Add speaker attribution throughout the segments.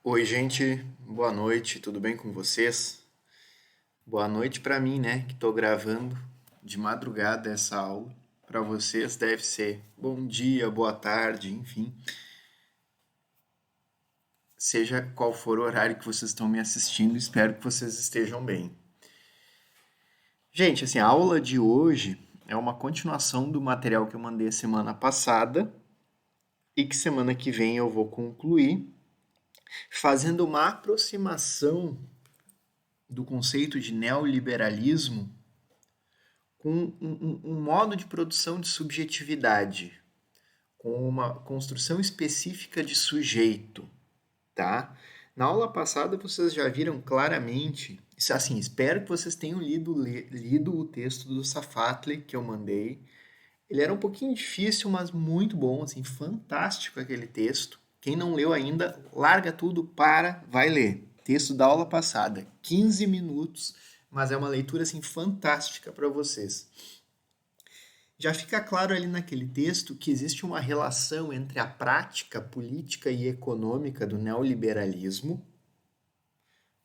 Speaker 1: Oi, gente, boa noite, tudo bem com vocês? Boa noite para mim, né, que estou gravando de madrugada essa aula. Para vocês deve ser bom dia, boa tarde, enfim, seja qual for o horário que vocês estão me assistindo, espero que vocês estejam bem. Gente, assim, a aula de hoje é uma continuação do material que eu mandei a semana passada e que semana que vem eu vou concluir, fazendo uma aproximação do conceito de neoliberalismo com um modo de produção de subjetividade, com uma construção específica de sujeito, tá? Na aula passada vocês já viram claramente, assim, espero que vocês tenham lido o texto do Safatli que eu mandei. Ele era um pouquinho difícil, mas muito bom, assim, fantástico aquele texto. Quem não leu ainda, larga tudo, vai ler. Texto da aula passada, 15 minutos, mas é uma leitura assim fantástica para vocês. Já fica claro ali naquele texto que existe uma relação entre a prática política e econômica do neoliberalismo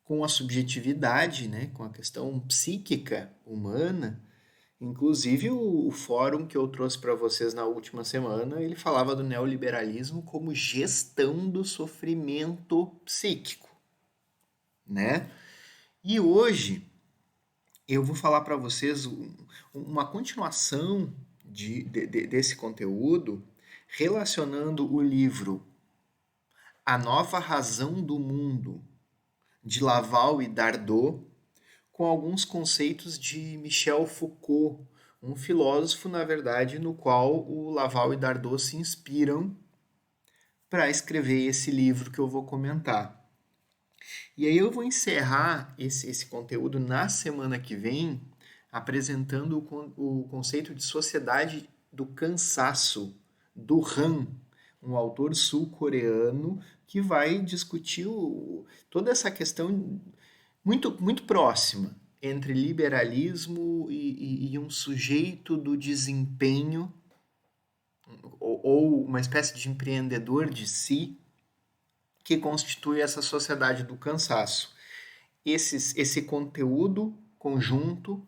Speaker 1: com a subjetividade, né, com a questão psíquica humana. Inclusive o fórum que eu trouxe para vocês na última semana, ele falava do neoliberalismo como gestão do sofrimento psíquico, né? E hoje eu vou falar para vocês uma continuação desse conteúdo relacionando o livro A Nova Razão do Mundo, de Laval e Dardot, com alguns conceitos de Michel Foucault, um filósofo, na verdade, no qual o Laval e Dardot se inspiram para escrever esse livro que eu vou comentar. E aí eu vou encerrar esse conteúdo na semana que vem, apresentando o conceito de sociedade do cansaço, do Han, um autor sul-coreano que vai discutir toda essa questão muito próxima entre liberalismo e um sujeito do desempenho ou uma espécie de empreendedor de si que constitui essa sociedade do cansaço. Esse conteúdo conjunto,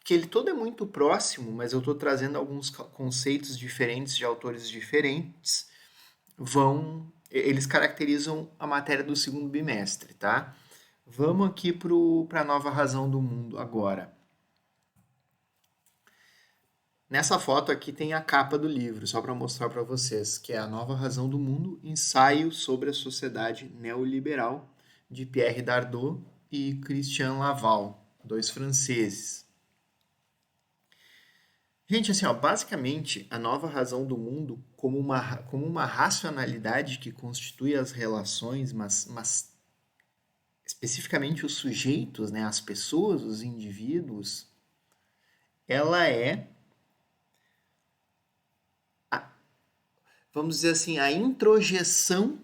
Speaker 1: que ele todo é muito próximo, mas eu estou trazendo alguns conceitos diferentes de autores diferentes, eles caracterizam a matéria do segundo bimestre, tá? Vamos aqui para a nova razão do mundo agora. Nessa foto aqui tem a capa do livro, só para mostrar para vocês, que é A Nova Razão do Mundo, ensaio sobre a sociedade neoliberal, de Pierre Dardot e Christian Laval, dois franceses. Gente, assim, ó, basicamente, a nova razão do mundo, como uma racionalidade que constitui as relações, mas especificamente os sujeitos, né, as pessoas, os indivíduos, ela é, vamos dizer assim, a introjeção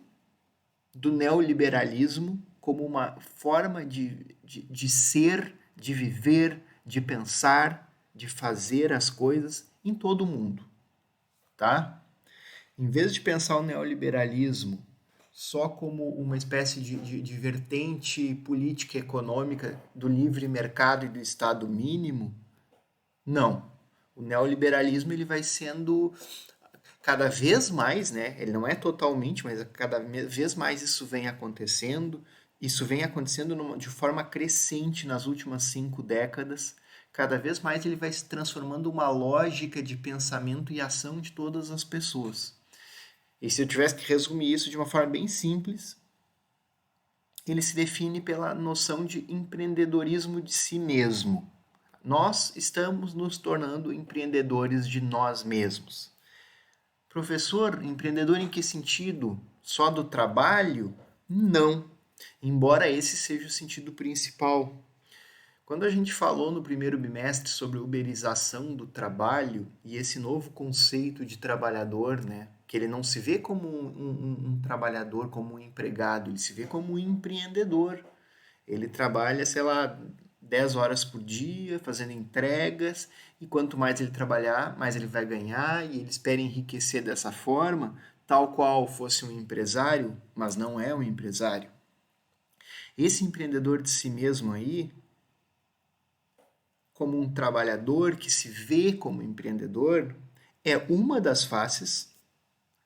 Speaker 1: do neoliberalismo como uma forma de ser, de viver, de pensar, de fazer as coisas em todo o mundo, tá? Em vez de pensar o neoliberalismo só como uma espécie de vertente política e econômica do livre mercado e do Estado mínimo, não. O neoliberalismo ele vai sendo cada vez mais, né? Ele não é totalmente, mas cada vez mais isso vem acontecendo. Isso vem acontecendo de forma crescente nas últimas 5 décadas. Cada vez mais ele vai se transformando uma lógica de pensamento e ação de todas as pessoas. E se eu tivesse que resumir isso de uma forma bem simples, ele se define pela noção de empreendedorismo de si mesmo. Nós estamos nos tornando empreendedores de nós mesmos. Professor, empreendedor em que sentido? Só do trabalho? Não. Embora esse seja o sentido principal. Quando a gente falou no primeiro bimestre sobre a uberização do trabalho e esse novo conceito de trabalhador, né, que ele não se vê como um trabalhador, como um empregado, ele se vê como um empreendedor. Ele trabalha, sei lá, 10 horas por dia, fazendo entregas, e quanto mais ele trabalhar, mais ele vai ganhar, e ele espera enriquecer dessa forma, tal qual fosse um empresário, mas não é um empresário. Esse empreendedor de si mesmo aí, como um trabalhador que se vê como empreendedor, é uma das faces,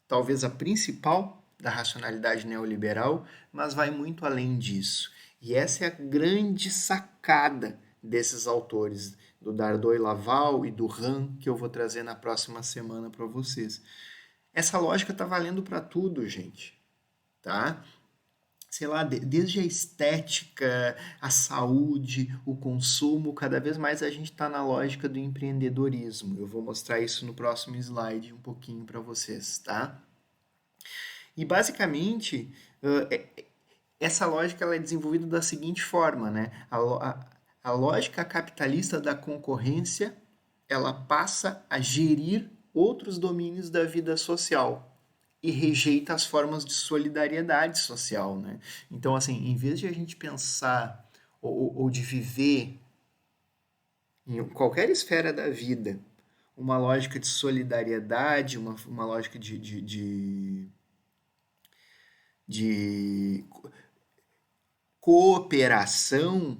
Speaker 1: talvez a principal da racionalidade neoliberal, mas vai muito além disso. E essa é a grande sacada desses autores, do Dardot e Laval e do Rand, que eu vou trazer na próxima semana para vocês. Essa lógica está valendo para tudo, gente, tá? Sei lá, desde a estética, a saúde, o consumo, cada vez mais a gente está na lógica do empreendedorismo. Eu vou mostrar isso no próximo slide um pouquinho para vocês, tá? E basicamente, essa lógica ela é desenvolvida da seguinte forma, né? A lógica capitalista da concorrência, ela passa a gerir outros domínios da vida social e rejeita as formas de solidariedade social, né? Então, assim, em vez de a gente pensar ou de viver em qualquer esfera da vida uma lógica de solidariedade, uma lógica de cooperação,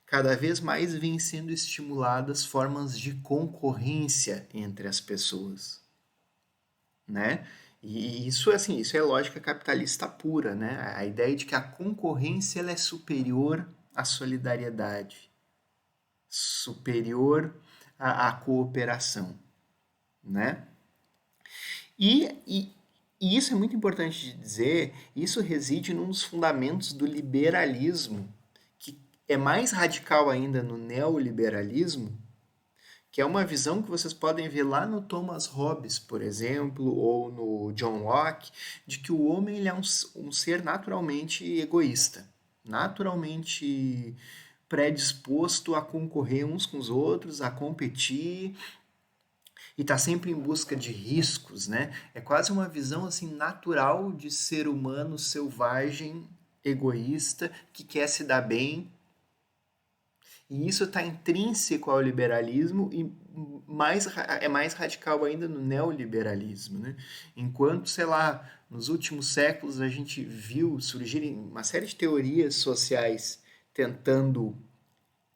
Speaker 1: cada vez mais vêm sendo estimuladas formas de concorrência entre as pessoas, né? E isso, assim, isso é lógica capitalista pura, né? A ideia de que a concorrência ela é superior à solidariedade, superior à cooperação, né? E, e, e isso é muito importante de dizer, isso reside num dos fundamentos do liberalismo, que é mais radical ainda no neoliberalismo, que é uma visão que vocês podem ver lá no Thomas Hobbes, por exemplo, ou no John Locke, de que o homem ele é um ser naturalmente egoísta, naturalmente predisposto a concorrer uns com os outros, a competir e está sempre em busca de riscos, né? É quase uma visão assim natural de ser humano selvagem, egoísta, que quer se dar bem. E isso está intrínseco ao liberalismo e é mais radical ainda no neoliberalismo, né? Enquanto, sei lá, nos últimos séculos a gente viu surgirem uma série de teorias sociais tentando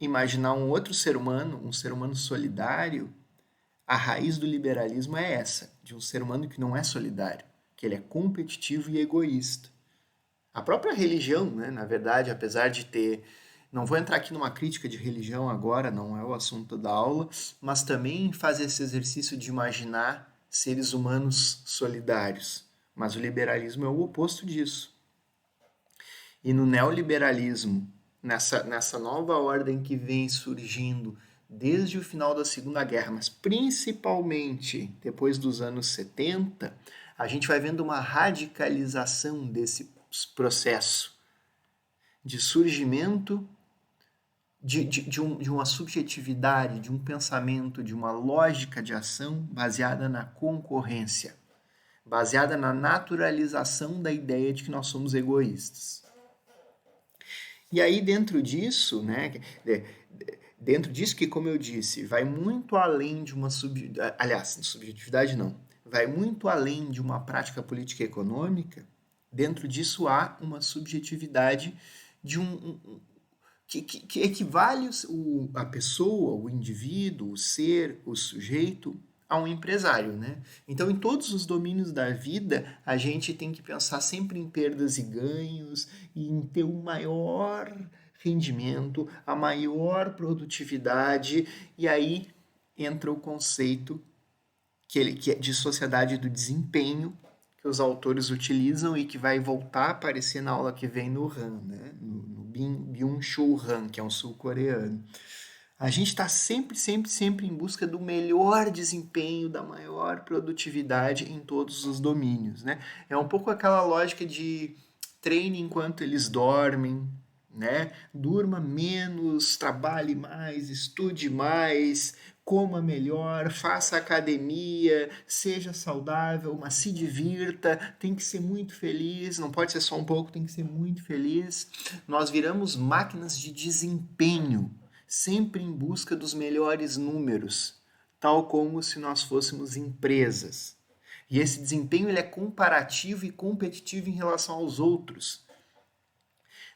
Speaker 1: imaginar um ser humano solidário, a raiz do liberalismo é essa, de um ser humano que não é solidário, que ele é competitivo e egoísta. A própria religião, né, na verdade, apesar de ter. Não vou entrar aqui numa crítica de religião agora, não é o assunto da aula, mas também faz esse exercício de imaginar seres humanos solidários. Mas o liberalismo é o oposto disso. E no neoliberalismo, nessa nova ordem que vem surgindo desde o final da Segunda Guerra, mas principalmente depois dos anos 70, a gente vai vendo uma radicalização desse processo de surgimento de uma subjetividade, de um pensamento, de uma lógica de ação baseada na concorrência, baseada na naturalização da ideia de que nós somos egoístas. E aí dentro disso, né, dentro disso que, como eu disse, vai muito além de uma subjetividade não, vai muito além de uma prática política e econômica, dentro disso há uma subjetividade de que equivale a pessoa, o indivíduo, o ser, o sujeito a um empresário, né? Então, em todos os domínios da vida, a gente tem que pensar sempre em perdas e ganhos e em ter um maior rendimento, a maior produtividade, e aí entra o conceito que é de sociedade do desempenho, que os autores utilizam e que vai voltar a aparecer na aula que vem no Han, né? no Byung-Chul Han, que é um sul-coreano. A gente está sempre, sempre, sempre em busca do melhor desempenho, da maior produtividade em todos os domínios, né? É um pouco aquela lógica de treine enquanto eles dormem, né? Durma menos, trabalhe mais, estude mais, coma melhor, faça academia, seja saudável, mas se divirta, tem que ser muito feliz, não pode ser só um pouco, tem que ser muito feliz. Nós viramos máquinas de desempenho, sempre em busca dos melhores números, tal como se nós fôssemos empresas. E esse desempenho ele é comparativo e competitivo em relação aos outros.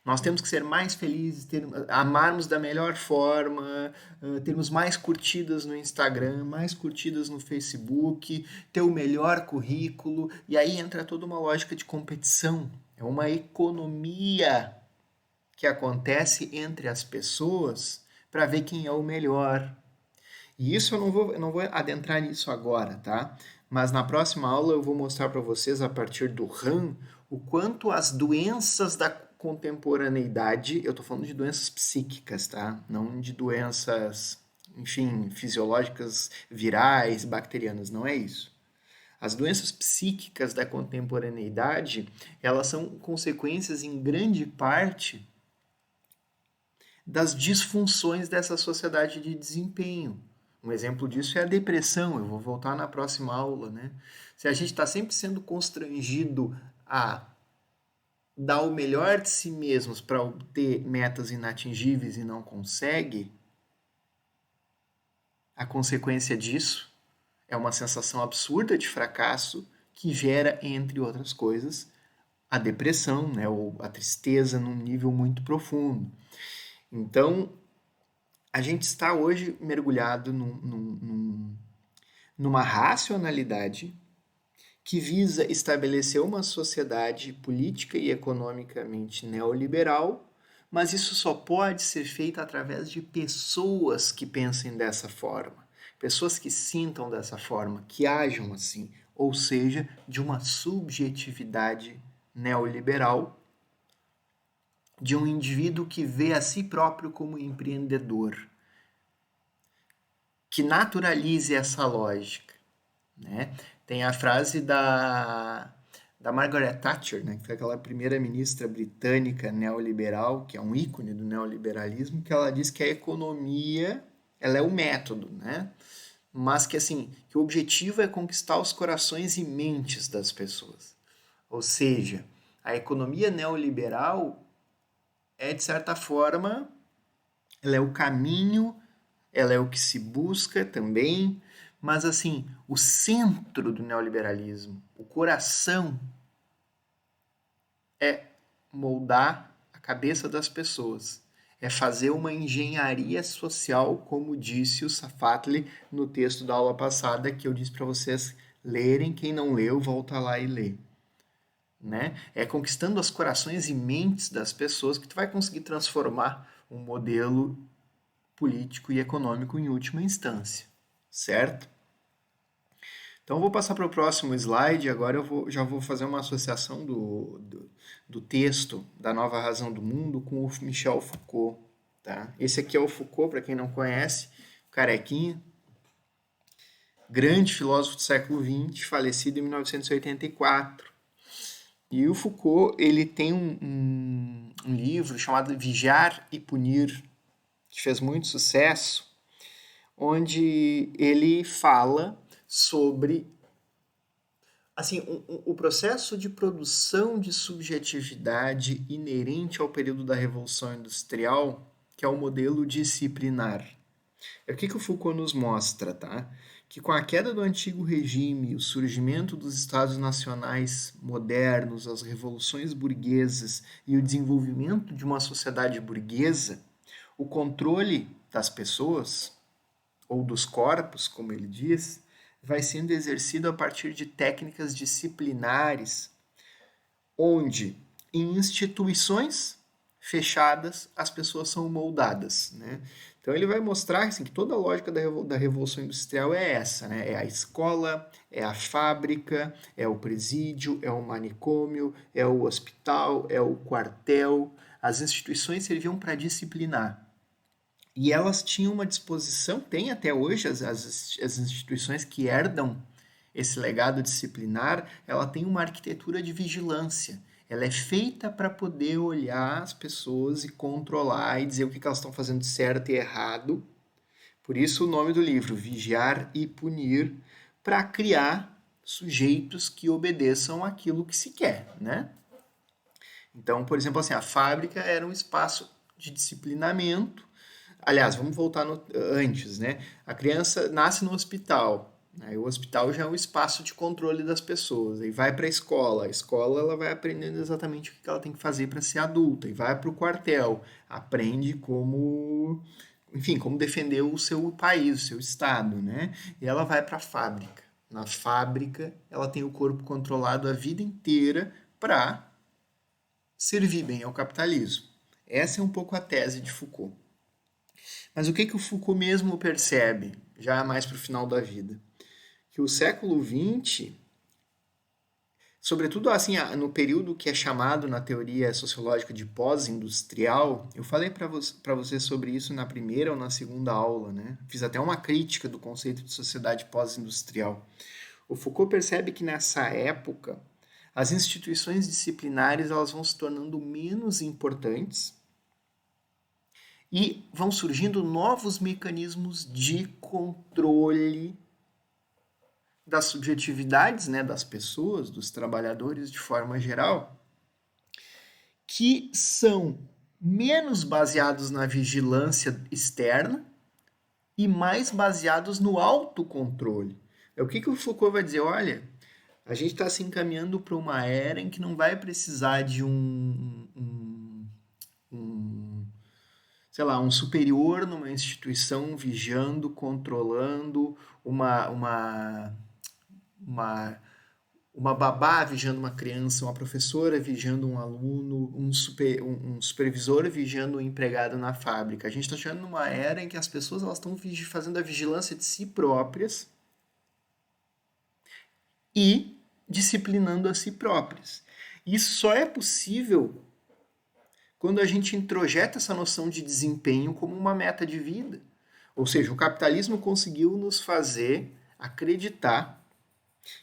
Speaker 1: Nós temos que ser mais felizes, amarmos da melhor forma, termos mais curtidas no Instagram, mais curtidas no Facebook, ter o melhor currículo, e aí entra toda uma lógica de competição. É uma economia que acontece entre as pessoas para ver quem é o melhor. E isso eu não vou adentrar nisso agora, tá? Mas na próxima aula eu vou mostrar para vocês, a partir do RAM, o quanto as doenças da contemporaneidade, eu estou falando de doenças psíquicas, tá? Não de doenças, enfim, fisiológicas, virais, bacterianas, não é isso. As doenças psíquicas da contemporaneidade, elas são consequências, em grande parte, das disfunções dessa sociedade de desempenho. Um exemplo disso é a depressão, eu vou voltar na próxima aula, né? Se a gente está sempre sendo constrangido a dar o melhor de si mesmos para obter metas inatingíveis e não consegue, a consequência disso é uma sensação absurda de fracasso que gera, entre outras coisas, a depressão, né? Ou a tristeza num nível muito profundo. Então, a gente está hoje mergulhado numa racionalidade que visa estabelecer uma sociedade política e economicamente neoliberal, mas isso só pode ser feito através de pessoas que pensem dessa forma, pessoas que sintam dessa forma, que ajam assim, ou seja, de uma subjetividade neoliberal, de um indivíduo que vê a si próprio como empreendedor, que naturalize essa lógica, né? Tem a frase da Margaret Thatcher, né, que foi aquela primeira-ministra britânica neoliberal, que é um ícone do neoliberalismo, que ela diz que a economia, ela é o método, né? Mas que assim, que o objetivo é conquistar os corações e mentes das pessoas. Ou seja, a economia neoliberal é, de certa forma, ela é o caminho, ela é o que se busca também, mas assim, o centro do neoliberalismo, o coração, é moldar a cabeça das pessoas. É fazer uma engenharia social, como disse o Safatli no texto da aula passada, que eu disse para vocês lerem. Quem não leu, volta lá e lê. Né? É conquistando os corações e mentes das pessoas que tu vai conseguir transformar um modelo político e econômico em última instância, certo? Então eu vou passar para o próximo slide, agora já vou fazer uma associação do texto da Nova Razão do Mundo com o Michel Foucault. Tá? Esse aqui é o Foucault, para quem não conhece, carequinha, grande filósofo do século XX, falecido em 1984. E o Foucault, ele tem um livro chamado Vigiar e Punir, que fez muito sucesso, onde ele fala sobre assim, o processo de produção de subjetividade inerente ao período da Revolução Industrial, que é o modelo disciplinar. O que o Foucault nos mostra, tá? Que com a queda do antigo regime, o surgimento dos estados nacionais modernos, as revoluções burguesas e o desenvolvimento de uma sociedade burguesa, o controle das pessoas, ou dos corpos, como ele diz, vai sendo exercido a partir de técnicas disciplinares, onde em instituições fechadas as pessoas são moldadas, né? Então ele vai mostrar assim, que toda a lógica da Revolução Industrial é essa, né? É a escola, é a fábrica, é o presídio, é o manicômio, é o hospital, é o quartel. As instituições serviam para disciplinar. E elas tinham uma disposição, tem até hoje as instituições que herdam esse legado disciplinar, ela tem uma arquitetura de vigilância. Ela é feita para poder olhar as pessoas e controlar e dizer o que elas estão fazendo de certo e errado. Por isso o nome do livro, Vigiar e Punir, para criar sujeitos que obedeçam aquilo que se quer, né? Então, por exemplo, assim, a fábrica era um espaço de disciplinamento. Aliás, vamos voltar antes, né? A criança nasce no hospital, Aí o hospital já é um espaço de controle das pessoas. Aí vai para a escola ela vai aprendendo exatamente o que ela tem que fazer para ser adulta. E vai para o quartel, aprende como, enfim, como defender o seu país, o seu estado, né? E ela vai para a fábrica. Na fábrica, ela tem o corpo controlado a vida inteira para servir bem ao capitalismo. Essa é um pouco a tese de Foucault. Mas o que que o Foucault mesmo percebe, já mais para o final da vida? Que o século XX, sobretudo assim, no período que é chamado na teoria sociológica de pós-industrial, eu falei para você sobre isso na primeira ou na segunda aula, né? Fiz até uma crítica do conceito de sociedade pós-industrial. O Foucault percebe que nessa época as instituições disciplinares elas vão se tornando menos importantes e vão surgindo novos mecanismos de controle das subjetividades, né, das pessoas, dos trabalhadores de forma geral, que são menos baseados na vigilância externa e mais baseados no autocontrole. O que o Foucault vai dizer? Olha, a gente está se encaminhando para uma era em que não vai precisar de sei lá, um superior numa instituição vigiando, controlando, uma, uma babá vigiando uma criança, uma professora vigiando um aluno, um supervisor vigiando um empregado na fábrica. A gente está chegando numa era em que as pessoas elas estão fazendo a vigilância de si próprias e disciplinando a si próprias. Isso só é possível quando a gente introjeta essa noção de desempenho como uma meta de vida. Ou seja, o capitalismo conseguiu nos fazer acreditar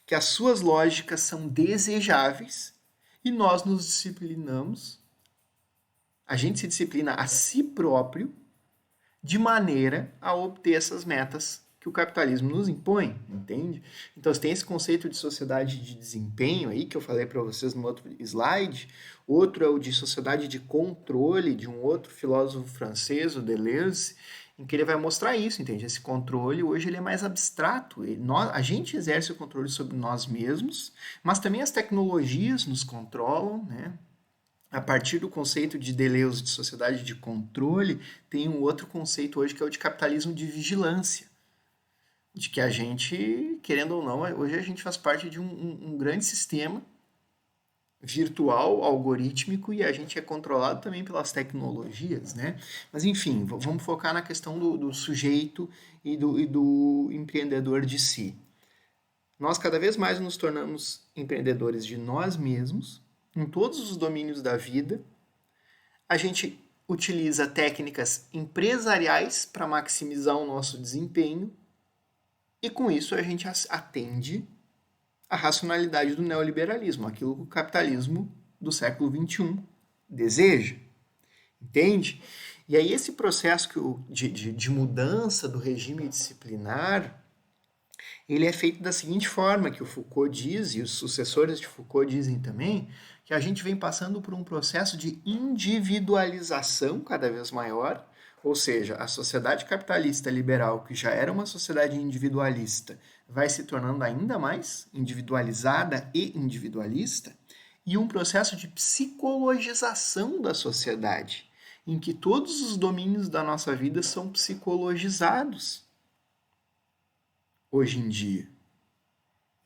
Speaker 1: que as suas lógicas são desejáveis e nós nos disciplinamos, a gente se disciplina a si próprio de maneira a obter essas metas que o capitalismo nos impõe, entende? Então, você tem esse conceito de sociedade de desempenho aí, que eu falei para vocês no outro slide. Outro é o de sociedade de controle, de um outro filósofo francês, o Deleuze, em que ele vai mostrar isso, entende? Esse controle, hoje, ele é mais abstrato. A gente exerce o controle sobre nós mesmos, mas também as tecnologias nos controlam, né? A partir do conceito de Deleuze de sociedade de controle, tem um outro conceito hoje que é o de capitalismo de vigilância. De que a gente, querendo ou não, hoje a gente faz parte de um grande sistema virtual, algorítmico, e a gente é controlado também pelas tecnologias, né? Mas enfim, vamos focar na questão do sujeito e do empreendedor de si. Nós cada vez mais nos tornamos empreendedores de nós mesmos, em todos os domínios da vida. A gente utiliza técnicas empresariais para maximizar o nosso desempenho, e com isso a gente atende a racionalidade do neoliberalismo, aquilo que o capitalismo do século XXI deseja. Entende? E aí esse processo de mudança do regime disciplinar, ele é feito da seguinte forma, que o Foucault diz, e os sucessores de Foucault dizem também, que a gente vem passando por um processo de individualização cada vez maior, ou seja, a sociedade capitalista liberal, que já era uma sociedade individualista, vai se tornando ainda mais individualizada e individualista, e um processo de psicologização da sociedade, em que todos os domínios da nossa vida são psicologizados hoje em dia.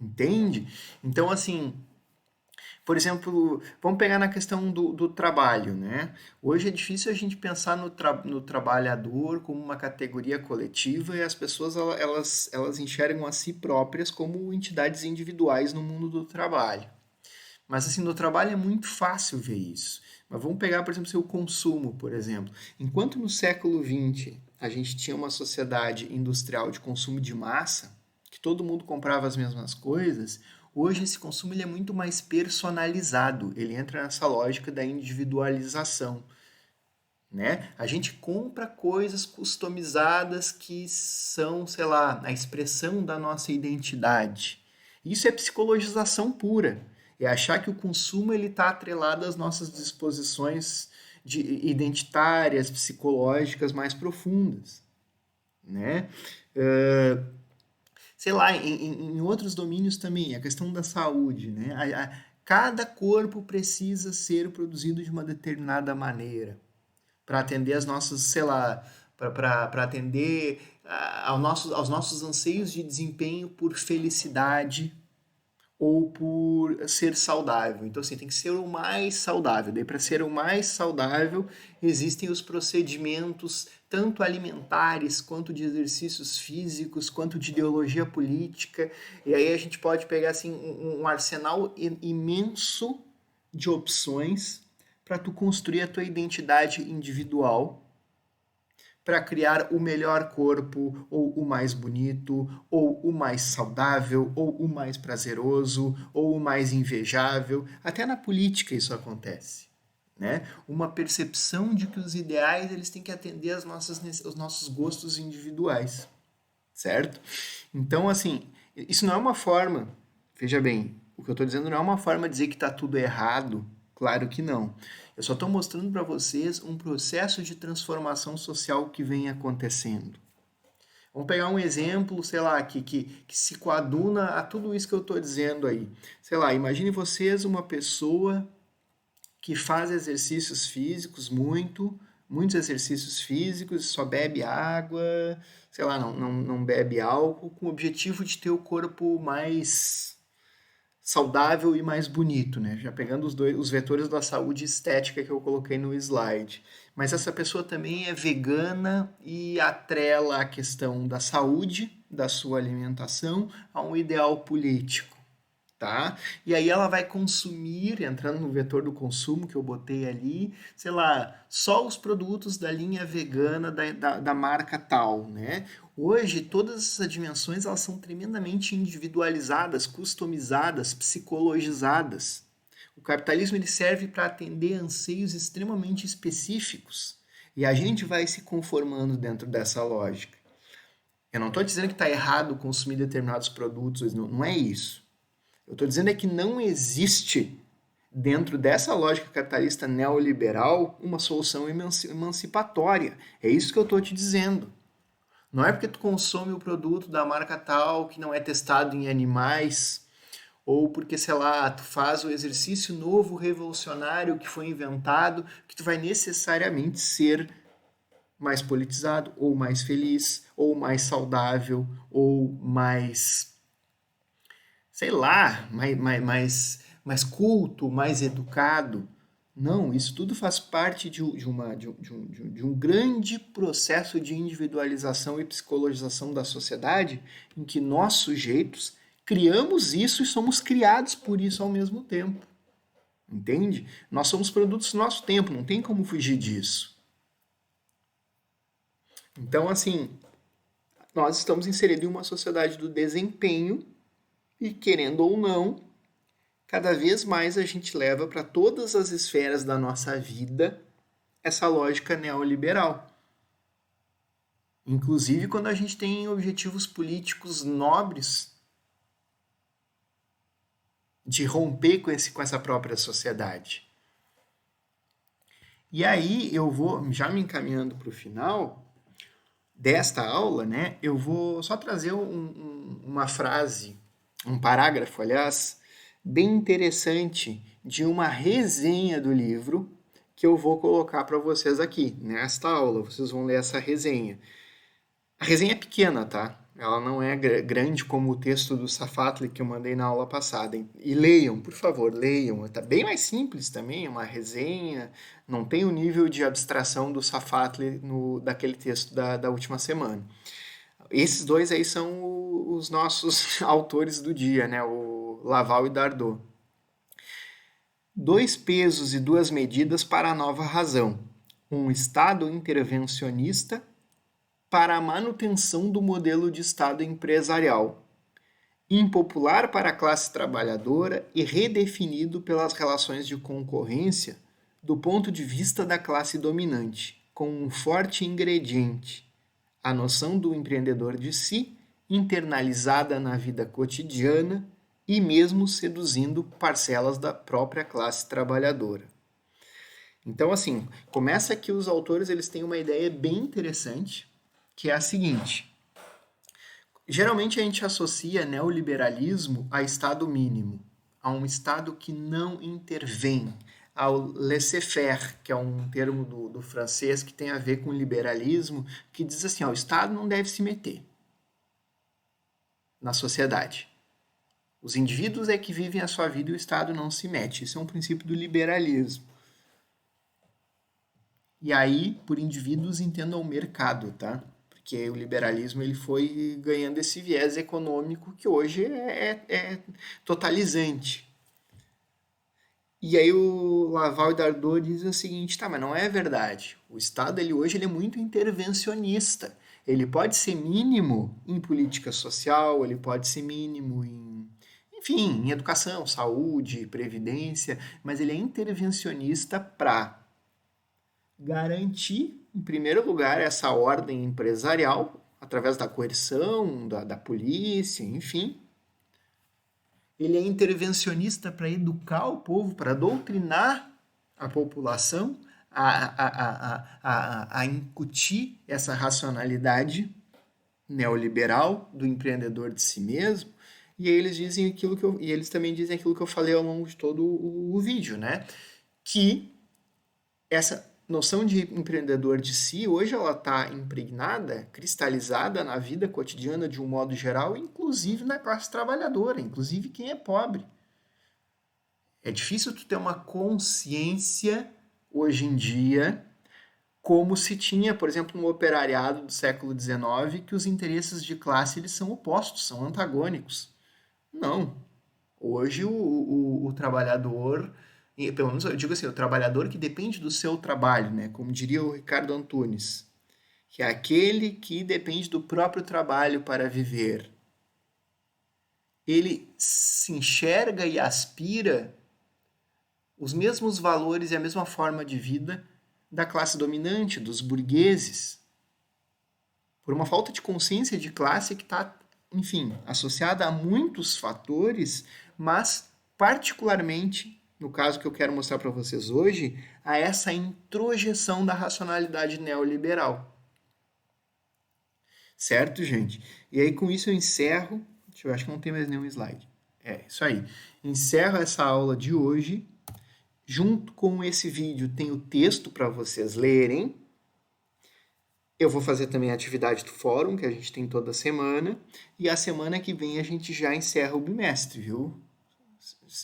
Speaker 1: Entende? Então, assim, por exemplo, vamos pegar na questão do trabalho, né? Hoje é difícil a gente pensar no trabalhador como uma categoria coletiva e as pessoas elas enxergam a si próprias como entidades individuais no mundo do trabalho. Mas assim, no trabalho é muito fácil ver isso. Mas vamos pegar, por exemplo, o consumo, por exemplo. Enquanto no século XX a gente tinha uma sociedade industrial de consumo de massa, que todo mundo comprava as mesmas coisas, hoje esse consumo ele é muito mais personalizado, ele entra nessa lógica da individualização. Né? A gente compra coisas customizadas que são, sei lá, a expressão da nossa identidade. Isso é psicologização pura. É achar que o consumo ele está atrelado às nossas disposições identitárias, psicológicas mais profundas. Né? sei lá, em outros domínios também, a questão da saúde, né? Cada corpo precisa ser produzido de uma determinada maneira para atender as nossas, sei lá, para atender aos nossos anseios de desempenho por felicidade ou por ser saudável. Então, assim, tem que ser o mais saudável. Daí, para ser o mais saudável, existem os procedimentos, tanto alimentares, quanto de exercícios físicos, quanto de ideologia política. E aí a gente pode pegar, assim, um arsenal imenso de opções para tu construir a tua identidade individual, para criar o melhor corpo, ou o mais bonito, ou o mais saudável, ou o mais prazeroso, ou o mais invejável. Até na política isso acontece. Né? Uma percepção de que os ideais eles têm que atender aos nossos gostos individuais. Certo? Então, assim, isso não é uma forma, veja bem, o que eu estou dizendo não é uma forma de dizer que está tudo errado, claro que não. Eu só estou mostrando para vocês um processo de transformação social que vem acontecendo. Vamos pegar um exemplo, sei lá, que se coaduna a tudo isso que eu estou dizendo aí. Sei lá, imagine vocês uma pessoa que faz exercícios físicos, muitos exercícios físicos, só bebe água, sei lá, não bebe álcool, com o objetivo de ter o corpo mais saudável e mais bonito, né? Já pegando os vetores da saúde estética que eu coloquei no slide. Mas essa pessoa também é vegana e atrela a questão da saúde, da sua alimentação, a um ideal político. Tá? E aí ela vai consumir, entrando no vetor do consumo que eu botei ali, sei lá, só os produtos da linha vegana da marca tal, né? Hoje, todas essas dimensões, elas são tremendamente individualizadas, customizadas, psicologizadas. O capitalismo ele serve para atender anseios extremamente específicos. E a gente vai se conformando dentro dessa lógica. Eu não estou dizendo que está errado consumir determinados produtos, não é isso. Eu estou dizendo é que não existe, dentro dessa lógica capitalista neoliberal, uma solução emancipatória. É isso que eu estou te dizendo. Não é porque tu consome o produto da marca tal que não é testado em animais, ou porque, sei lá, tu faz o exercício novo, revolucionário que foi inventado, que tu vai necessariamente ser mais politizado, ou mais feliz, ou mais saudável, ou mais sei lá, mais culto, mais educado. Não, isso tudo faz parte de um grande processo de individualização e psicologização da sociedade, em que nós, sujeitos, criamos isso e somos criados por isso ao mesmo tempo. Entende? Nós somos produtos do nosso tempo, não tem como fugir disso. Então, assim, nós estamos inseridos em uma sociedade do desempenho e, querendo ou não, cada vez mais a gente leva para todas as esferas da nossa vida essa lógica neoliberal. Inclusive quando a gente tem objetivos políticos nobres de romper com essa própria sociedade. E aí eu vou, já me encaminhando para o final desta aula, né, eu vou só trazer uma frase, um parágrafo, aliás, bem interessante de uma resenha do livro que eu vou colocar para vocês aqui, nesta aula. Vocês vão ler essa resenha. A resenha é pequena, tá? Ela não é grande como o texto do Safatli que eu mandei na aula passada. E leiam, por favor, leiam. Tá bem mais simples também, uma resenha. Não tem o nível de abstração do Safatli daquele texto da última semana. Esses dois aí são os nossos autores do dia, né? O Laval e Dardot. 2 pesos e 2 medidas para a nova razão. Um Estado intervencionista para a manutenção do modelo de Estado empresarial, impopular para a classe trabalhadora e redefinido pelas relações de concorrência do ponto de vista da classe dominante, com um forte ingrediente, a noção do empreendedor de si, internalizada na vida cotidiana e mesmo seduzindo parcelas da própria classe trabalhadora. Então, assim, começa que os autores eles têm uma ideia bem interessante, que é a seguinte. Geralmente a gente associa neoliberalismo a Estado mínimo, a um Estado que não intervém, ao laissez-faire, que é um termo do francês que tem a ver com liberalismo, que diz assim, ó, o Estado não deve se meter na sociedade. Os indivíduos é que vivem a sua vida e o Estado não se mete. Isso é um princípio do liberalismo. E aí, por indivíduos, entendam o mercado, tá? Porque o liberalismo ele foi ganhando esse viés econômico que hoje é totalizante. E aí o Laval e Dardot dizem o seguinte, tá, mas não é verdade. O Estado ele é muito intervencionista. Ele pode ser mínimo em política social, ele pode ser mínimo enfim, em educação, saúde, previdência, mas ele é intervencionista para garantir, em primeiro lugar, essa ordem empresarial, através da coerção, da polícia, enfim. Ele é intervencionista para educar o povo, para doutrinar a população, a incutir essa racionalidade neoliberal do empreendedor de si mesmo. E aí eles dizem aquilo e eles também dizem aquilo que eu falei ao longo de todo o vídeo, né? Que essa noção de empreendedor de si, hoje ela está impregnada, cristalizada na vida cotidiana de um modo geral, inclusive na classe trabalhadora, inclusive quem é pobre. É difícil tu ter uma consciência hoje em dia como se tinha, por exemplo, no operariado do século XIX, que os interesses de classe eles são opostos, são antagônicos. Não. Hoje o trabalhador, pelo menos eu digo assim, o trabalhador que depende do seu trabalho, né? Como diria o Ricardo Antunes, que é aquele que depende do próprio trabalho para viver. Ele se enxerga e aspira os mesmos valores e a mesma forma de vida da classe dominante, dos burgueses, por uma falta de consciência de classe que está, enfim, associada a muitos fatores, mas particularmente, no caso que eu quero mostrar para vocês hoje, a essa introjeção da racionalidade neoliberal. Certo, gente? E aí com isso eu encerro. Deixa eu ver, acho que não tem mais nenhum slide. É, isso aí. Encerro essa aula de hoje. Junto com esse vídeo tem o texto para vocês lerem. Eu vou fazer também a atividade do fórum, que a gente tem toda semana. E a semana que vem a gente já encerra o bimestre, viu?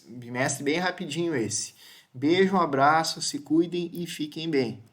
Speaker 1: Bimestre bem rapidinho esse. Beijo, um abraço, se cuidem e fiquem bem.